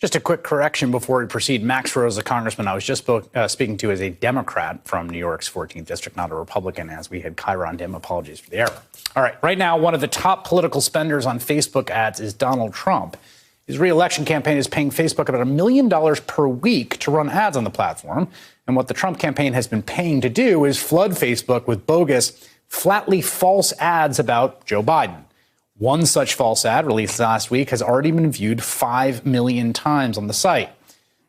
Just a quick correction before we proceed. Max Rose, the congressman I was just speaking to, is a Democrat from New York's 14th district, not a Republican, as we had chironed him. Apologies for the error. All right. Right now, one of the top political spenders on Facebook ads is Donald Trump. His re-election campaign is paying Facebook about $1 million per week to run ads on the platform. And what the Trump campaign has been paying to do is flood Facebook with bogus, flatly false ads about Joe Biden. One such false ad released last week has already been viewed 5 million times on the site.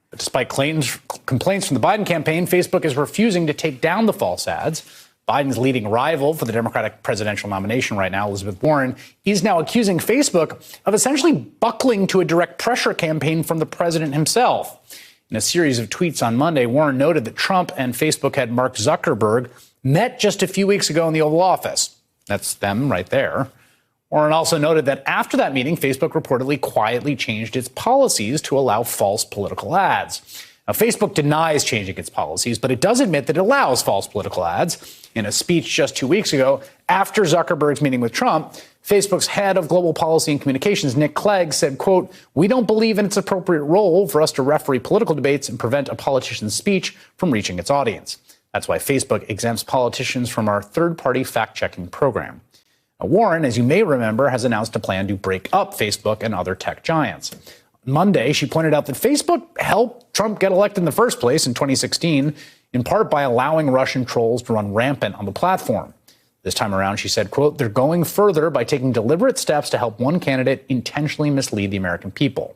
But despite complaints from the Biden campaign, Facebook is refusing to take down the false ads. Biden's leading rival for the Democratic presidential nomination right now, Elizabeth Warren, is now accusing Facebook of essentially buckling to a direct pressure campaign from the president himself. In a series of tweets on Monday, Warren noted that Trump and Facebook head Mark Zuckerberg met just a few weeks ago in the Oval Office. That's them right there. Warren also noted that after that meeting, Facebook reportedly quietly changed its policies to allow false political ads. Now, Facebook denies changing its policies, but it does admit that it allows false political ads. In a speech just 2 weeks ago, after Zuckerberg's meeting with Trump, Facebook's head of global policy and communications, Nick Clegg, said, quote, "We don't believe in its appropriate role for us to referee political debates and prevent a politician's speech from reaching its audience. That's why Facebook exempts politicians from our third-party fact-checking program." Warren, as you may remember, has announced a plan to break up Facebook and other tech giants. On Monday, she pointed out that Facebook helped Trump get elected in the first place in 2016, in part by allowing Russian trolls to run rampant on the platform. This time around, she said, quote, "They're going further by taking deliberate steps to help one candidate intentionally mislead the American people."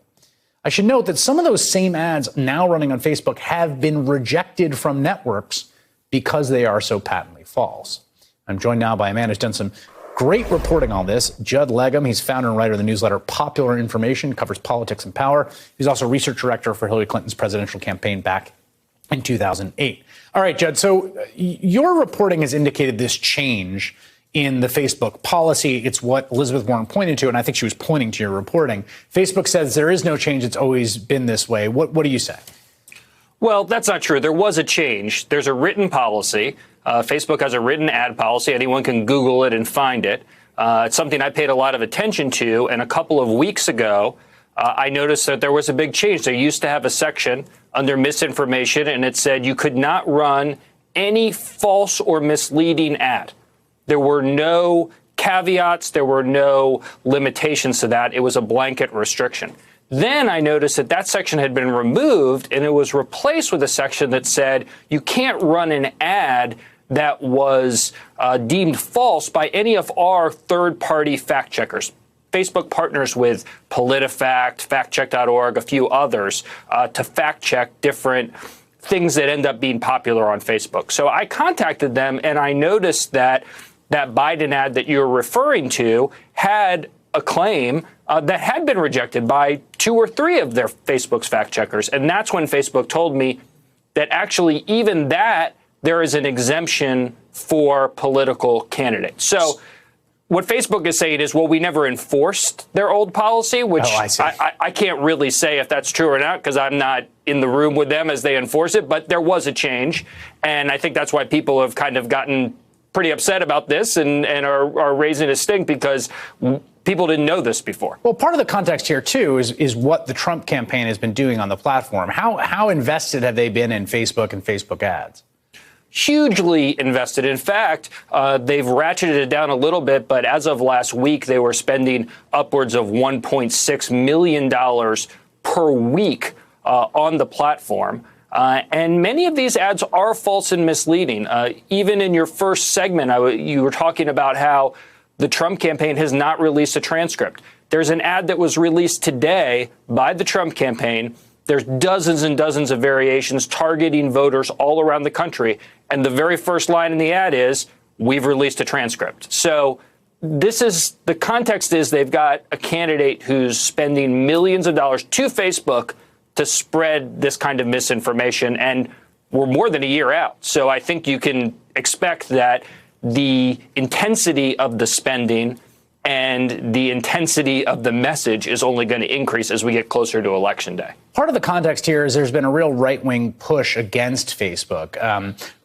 I should note that some of those same ads now running on Facebook have been rejected from networks because they are so patently false. I'm joined now by a man who's done some great reporting on this. Judd Legum, he's founder and writer of the newsletter Popular Information, covers politics and power. He's also research director for Hillary Clinton's presidential campaign back in 2008. All right, Judd, so your reporting has indicated this change in the Facebook policy. It's what Elizabeth Warren pointed to, and I think she was pointing to your reporting. Facebook says there is no change. It's always been this way. What do you say? Well, that's not true. There was a change. There's a written policy. Facebook has a written ad policy. Anyone can Google it and find it. It's something I paid a lot of attention to. And a couple of weeks ago, I noticed that there was a big change. They used to have a section under misinformation, and it said you could not run any false or misleading ad. There were no caveats. There were no limitations to that. It was a blanket restriction. Then I noticed that that section had been removed, and it was replaced with a section that said you can't run an ad that was deemed false by any of our third-party fact checkers. Facebook partners with PolitiFact, FactCheck.org, a few others to fact check different things that end up being popular on Facebook. So I contacted them, and I noticed that that Biden ad that you're referring to had a claim that had been rejected by 2 or 3 of their Facebook's fact checkers. And that's when Facebook told me that actually even that there is an exemption for political candidates. So what Facebook is saying is, well, we never enforced their old policy, which I can't really say if that's true or not because I'm not in the room with them as they enforce it. But there was a change. And I think that's why people have kind of gotten pretty upset about this and are raising a stink because people didn't know this before. Well, part of the context here, too, is what the Trump campaign has been doing on the platform. How invested have they been in Facebook and Facebook ads? Hugely invested. In fact, they've ratcheted it down a little bit, but as of last week, they were spending upwards of $1.6 million per week on the platform. And many of these ads are false and misleading. Even in your first segment, you were talking about how the Trump campaign has not released a transcript. There's an ad that was released today by the Trump campaign. There's dozens and dozens of variations targeting voters all around the country. And the very first line in the ad is, "We've released a transcript." So the context is they've got a candidate who's spending millions of dollars to Facebook to spread this kind of misinformation. And we're more than a year out. So I think you can expect that the intensity of the spending and the intensity of the message is only going to increase as we get closer to Election Day. Part of the context here is there's been a real right-wing push against Facebook.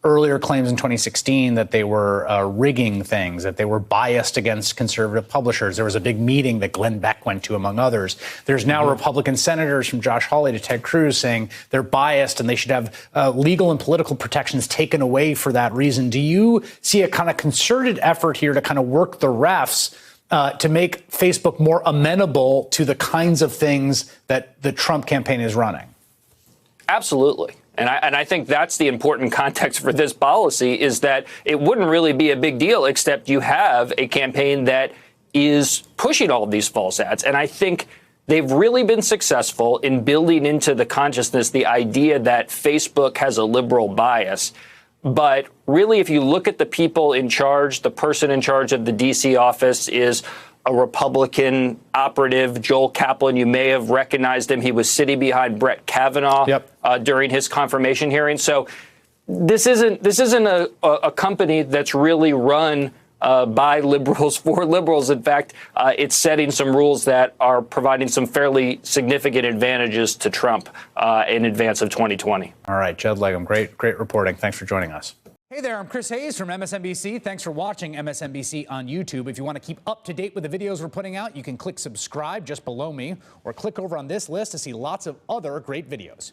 Earlier claims in 2016 that they were rigging things, that they were biased against conservative publishers. There was a big meeting that Glenn Beck went to, among others. There's now Republican senators from Josh Hawley to Ted Cruz saying they're biased and they should have legal and political protections taken away for that reason. Do you see a kind of concerted effort here to kind of work the refs to make Facebook more amenable to the kinds of things that the Trump campaign is running? Absolutely. And I think that's the important context for this policy, is that it wouldn't really be a big deal except you have a campaign that is pushing all of these false ads. And I think they've really been successful in building into the consciousness the idea that Facebook has a liberal bias. But really, if you look at the people in charge, the person in charge of the D.C. office is a Republican operative, Joel Kaplan. You may have recognized him. He was sitting behind Brett Kavanaugh during his confirmation hearing. So this isn't a company that's really run by liberals for liberals. In fact, it's setting some rules that are providing some fairly significant advantages to Trump in advance of 2020. All right, Judd Legum, great reporting. Thanks for joining us. Hey there, I'm Chris Hayes from MSNBC. Thanks for watching MSNBC on YouTube. If you want to keep up to date with the videos we're putting out, you can click subscribe just below me or click over on this list to see lots of other great videos.